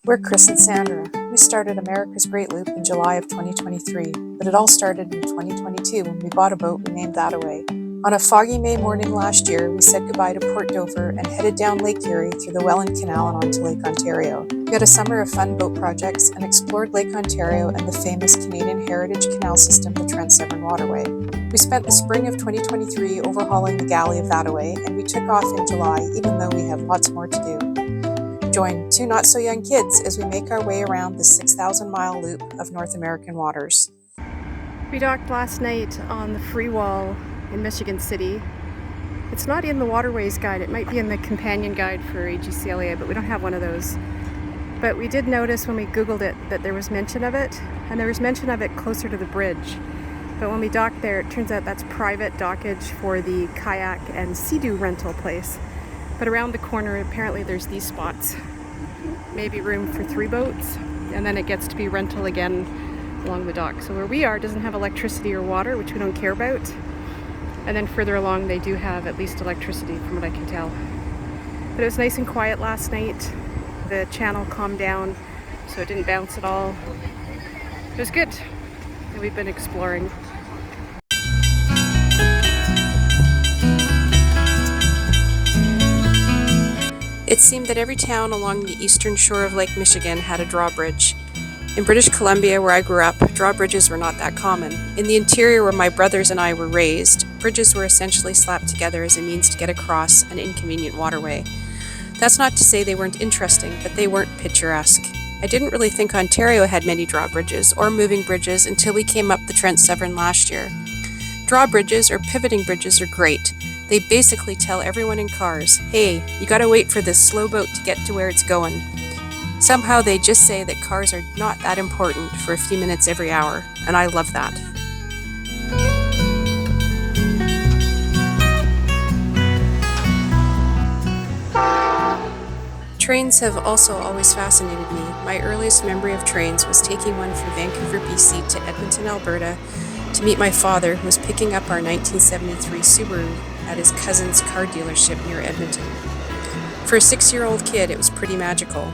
We're Chris and Sandra. We started America's Great Loop in July of 2023, but it all started in 2022 when we bought a boat we named That Away. On a foggy May morning last year, we said goodbye to Port Dover and headed down Lake Erie through the Welland Canal and onto Lake Ontario. We had a summer of fun boat projects and explored Lake Ontario and the famous Canadian Heritage Canal System, the Trent Severn Waterway. We spent the spring of 2023 overhauling the galley of That Away, and we took off in July, even though we had lots more to do. Join two not-so-young kids as we make our way around the 6,000-mile loop of North American waters. We docked last night on the free wall in Michigan City. It's not in the Waterways Guide. It might be in the companion guide for AGCLA, but we don't have one of those. But we did notice when we Googled it that there was mention of it, and there was mention of it closer to the bridge. But when we docked there, it turns out that's private dockage for the kayak and sea-doo rental place. But around the corner, apparently there's these spots. Maybe room for 3 boats, and then it gets to be rental again along the dock. So where we are doesn't have electricity or water, which we don't care about. And then further along, they do have at least electricity, from what I can tell. But it was nice and quiet last night. The channel calmed down, so it didn't bounce at all. It was good, and we've been exploring. It seemed that every town along the eastern shore of Lake Michigan had a drawbridge. In British Columbia, where I grew up, drawbridges were not that common. In the interior where my brothers and I were raised, bridges were essentially slapped together as a means to get across an inconvenient waterway. That's not to say they weren't interesting, but they weren't picturesque. I didn't really think Ontario had many drawbridges or moving bridges until we came up the Trent Severn last year. Drawbridges or pivoting bridges are great. They basically tell everyone in cars, hey, you gotta wait for this slow boat to get to where it's going. Somehow they just say that cars are not that important for a few minutes every hour, and I love that. Trains have also always fascinated me. My earliest memory of trains was taking one from Vancouver, BC to Edmonton, Alberta to meet my father, who was picking up our 1973 Subaru at his cousin's car dealership near Edmonton. For a 6-year-old kid, it was pretty magical.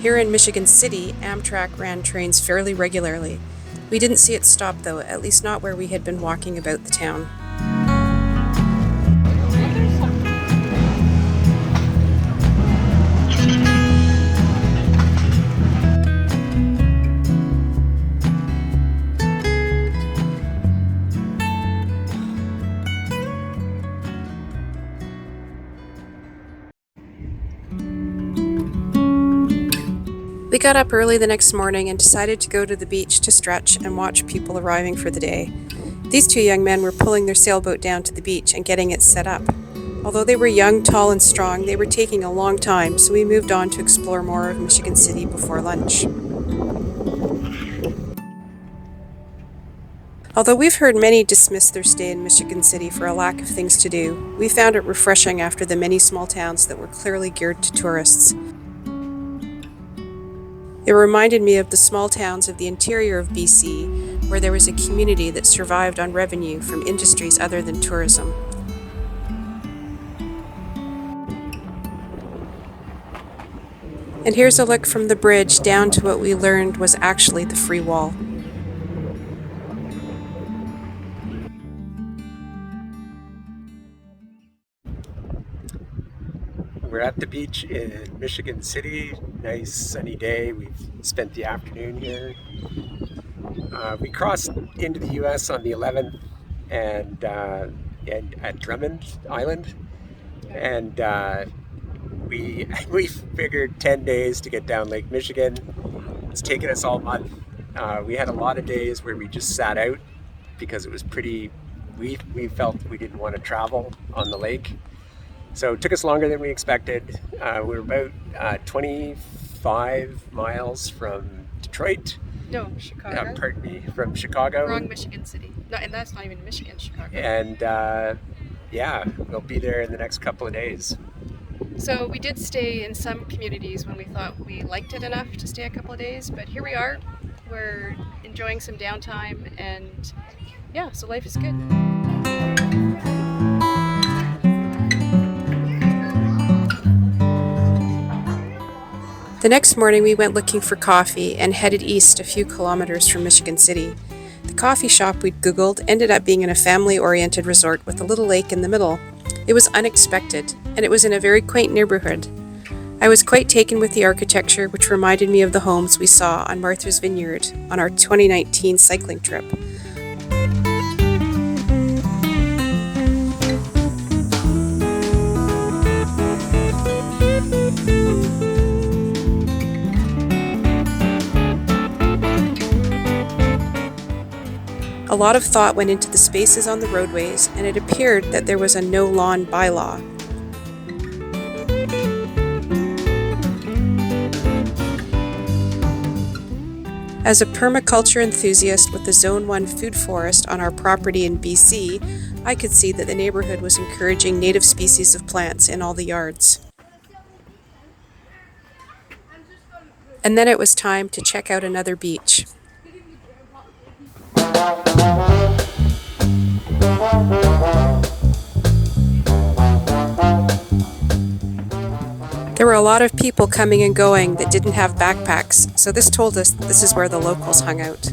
Here in Michigan City, Amtrak ran trains fairly regularly. We didn't see it stop though, at least not where we had been walking about the town. We got up early the next morning and decided to go to the beach to stretch and watch people arriving for the day. These 2 young men were pulling their sailboat down to the beach and getting it set up. Although they were young, tall, and strong, they were taking a long time, so we moved on to explore more of Michigan City before lunch. Although we've heard many dismiss their stay in Michigan City for a lack of things to do, we found it refreshing after the many small towns that were clearly geared to tourists. It reminded me of the small towns of the interior of BC, where there was a community that survived on revenue from industries other than tourism. And here's a look from the bridge down to what we learned was actually the free wall. We're at the beach in Michigan City. Nice sunny day. We've spent the afternoon here. We crossed into the U.S. on the 11th and at Drummond Island, and we figured 10 days to get down Lake Michigan. It's taken us all month. We had a lot of days where we just sat out because it was pretty. We felt we didn't want to travel on the lake. So it took us longer than we expected. We were about 25 miles from Detroit. No, Chicago. Pardon me, from Chicago. Wrong, Michigan City. No, and that's not even Michigan, Chicago. And yeah, we'll be there in the next couple of days. So we did stay in some communities when we thought we liked it enough to stay a couple of days, but here we are. We're enjoying some downtime, and yeah, so life is good. The next morning we went looking for coffee and headed east a few kilometers from Michigan City. The coffee shop we'd Googled ended up being in a family-oriented resort with a little lake in the middle. It was unexpected, and it was in a very quaint neighborhood. I was quite taken with the architecture, which reminded me of the homes we saw on Martha's Vineyard on our 2019 cycling trip. A lot of thought went into the spaces on the roadways, and it appeared that there was a no-lawn bylaw. As a permaculture enthusiast with the Zone 1 food forest on our property in BC, I could see that the neighborhood was encouraging native species of plants in all the yards. And then it was time to check out another beach. There were a lot of people coming and going that didn't have backpacks, so this told us this is where the locals hung out.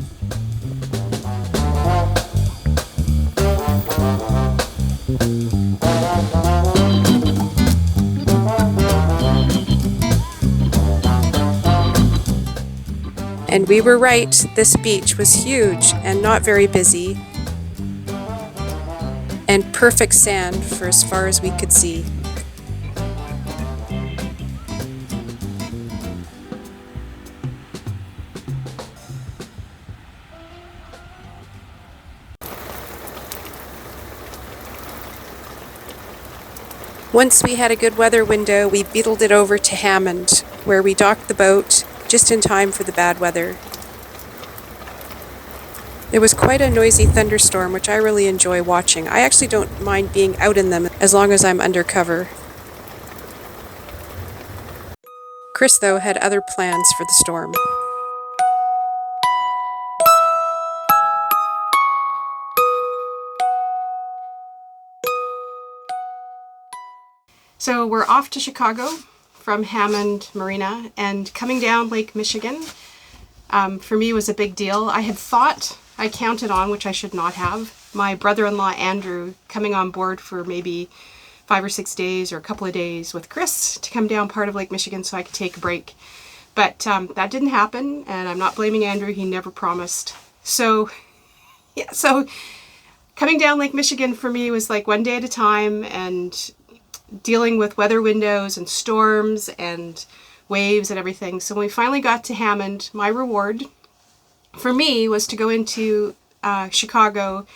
And we were right, this beach was huge and not very busy, and perfect sand for as far as we could see. Once we had a good weather window, we beetled it over to Hammond, where we docked the boat just in time for the bad weather. There was quite a noisy thunderstorm, which I really enjoy watching. I actually don't mind being out in them as long as I'm undercover. Chris, though, had other plans for the storm. So we're off to Chicago from Hammond Marina, and coming down Lake Michigan for me was a big deal. I counted on, which I should not have, my brother-in-law Andrew coming on board for maybe 5 or 6 days or a couple of days with Chris to come down part of Lake Michigan so I could take a break. But that didn't happen, and I'm not blaming Andrew, he never promised. So coming down Lake Michigan for me was like one day at a time, and dealing with weather windows and storms and waves and everything. So when we finally got to Hammond, my reward for me was to go into Chicago,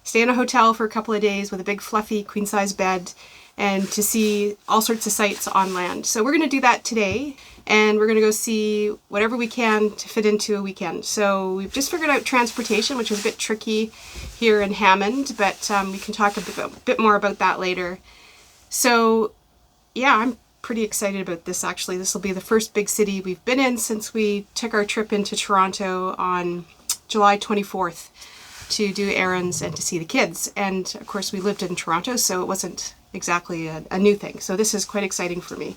stay in a hotel for a couple of days with a big fluffy queen-size bed, and to see all sorts of sights on land. So we're going to do that today, and we're going to go see whatever we can to fit into a weekend. So we've just figured out transportation, which is a bit tricky here in Hammond, but we can talk a bit more about that later. So yeah, I'm pretty excited about this actually. This will be the first big city we've been in since we took our trip into Toronto on July 24th to do errands and to see the kids. And of course we lived in Toronto, so it wasn't exactly a new thing. So this is quite exciting for me.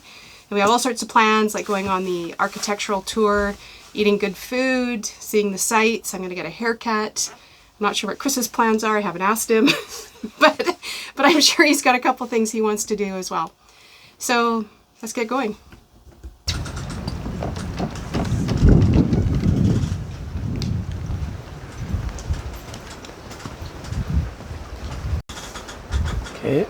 And we have all sorts of plans, like going on the architectural tour, eating good food, seeing the sights. I'm going to get a haircut. I'm not sure what Chris's plans are. I haven't asked him, but I'm sure he's got a couple things he wants to do as well. So let's get going. Okay.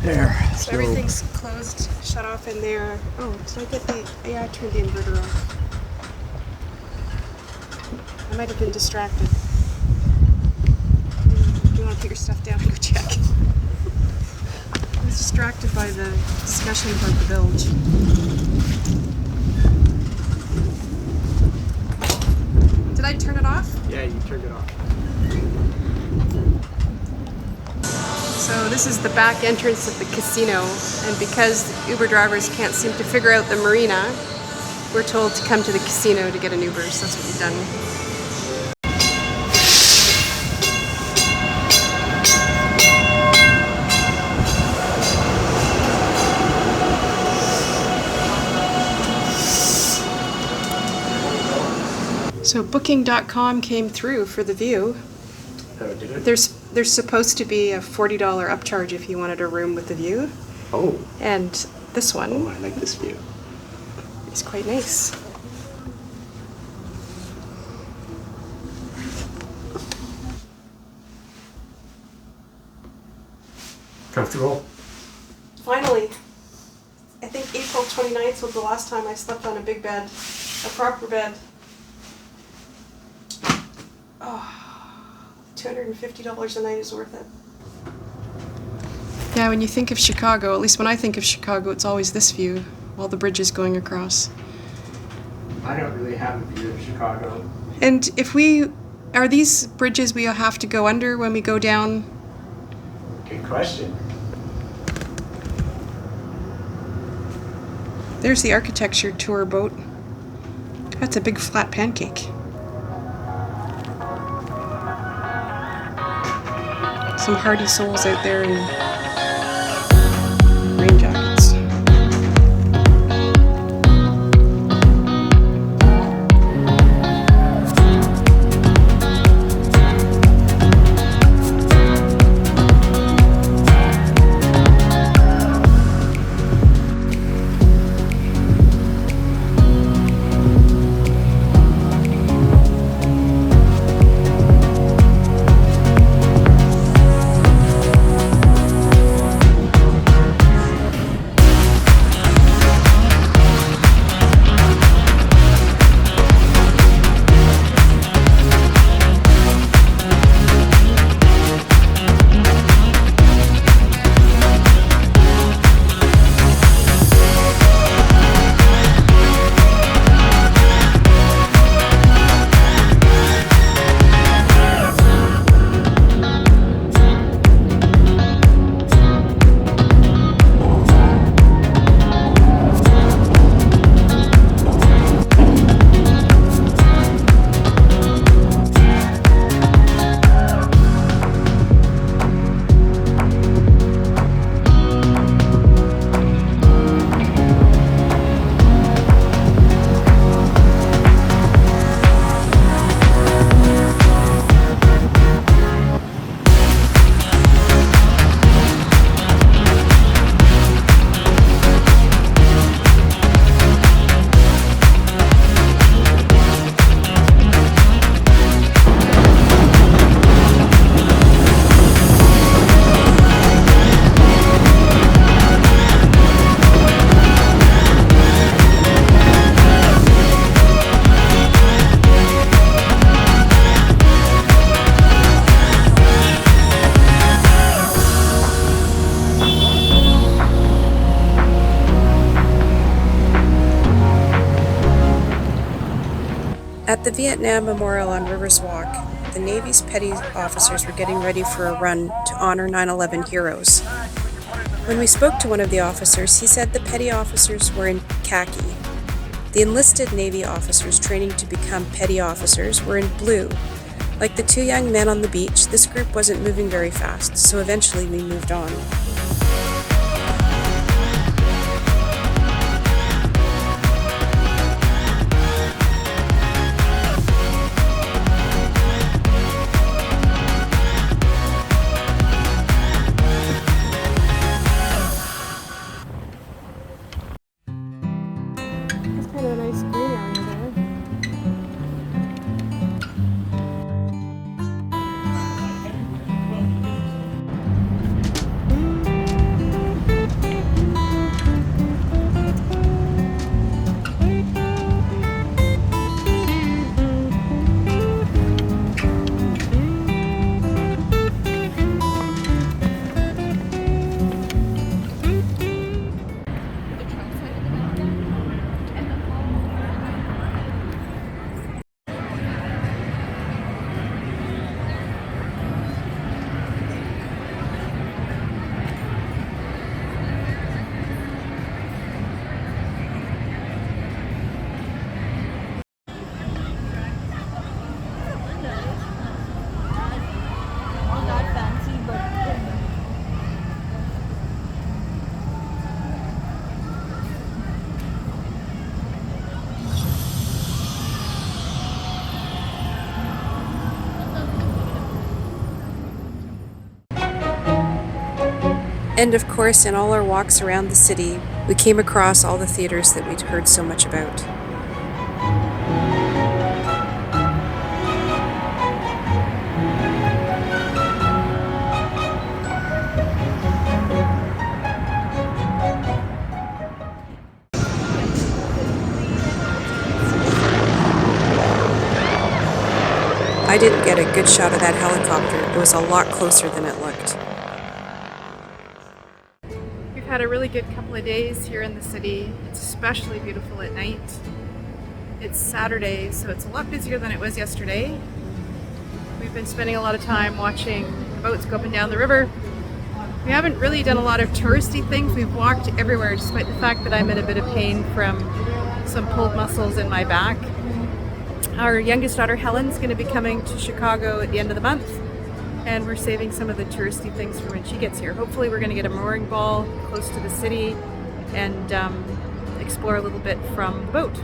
There. So everything's closed, shut off in there. Oh, did I get I turned the inverter off. I might have been distracted. Do you want to put your stuff down and go check? I was distracted by the discussion about the bilge. Did I turn it off? Yeah, you turned it off. So this is the back entrance of the casino, and because Uber drivers can't seem to figure out the marina, we're told to come to the casino to get an Uber, so that's what we've done. So booking.com came through for the view. Oh, did it? There's supposed to be a $40 upcharge if you wanted a room with the view. Oh. And this one Oh, I like this view. is quite nice. Comfortable? Finally. I think April 29th was the last time I slept on a big bed, a proper bed. Oh, $250 a night is worth it. Yeah, when you think of Chicago, at least when I think of Chicago, it's always this view, all the bridges going across. I don't really have a view of Chicago. And are these bridges we have to go under when we go down? Good question. There's the architecture tour boat. That's a big flat pancake. Some hardy souls out there in rain jackets. At the Vietnam Memorial on Rivers Walk, the Navy's petty officers were getting ready for a run to honor 9/11 heroes. When we spoke to one of the officers, he said the petty officers were in khaki. The enlisted Navy officers training to become petty officers were in blue. Like the two young men on the beach, this group wasn't moving very fast, so eventually we moved on. It's kind of a nice green area there. And of course, in all our walks around the city, we came across all the theaters that we'd heard so much about. I didn't get a good shot of that helicopter. It was a lot closer than it looked. We've had a really good couple of days here in the city. It's especially beautiful at night. It's Saturday, so it's a lot busier than it was yesterday. We've been spending a lot of time watching the boats go up and down the river. We haven't really done a lot of touristy things. We've walked everywhere, despite the fact that I'm in a bit of pain from some pulled muscles in my back. Our youngest daughter Helen's going to be coming to Chicago at the end of the month, and we're saving some of the touristy things for when she gets here. Hopefully we're going to get a mooring ball close to the city and explore a little bit from the boat.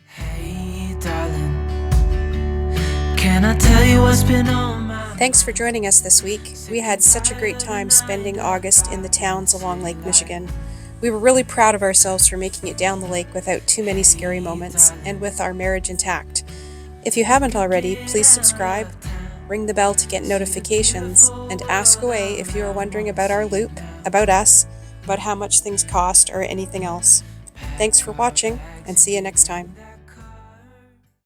Hey darling, can I tell you what's been on my... Thanks for joining us this week. We had such a great time spending August in the towns along Lake Michigan. We were really proud of ourselves for making it down the lake without too many scary moments and with our marriage intact. If you haven't already, please subscribe, ring the bell to get notifications, and ask away if you are wondering about our loop, about us, about how much things cost, or anything else. Thanks for watching, and see you next time.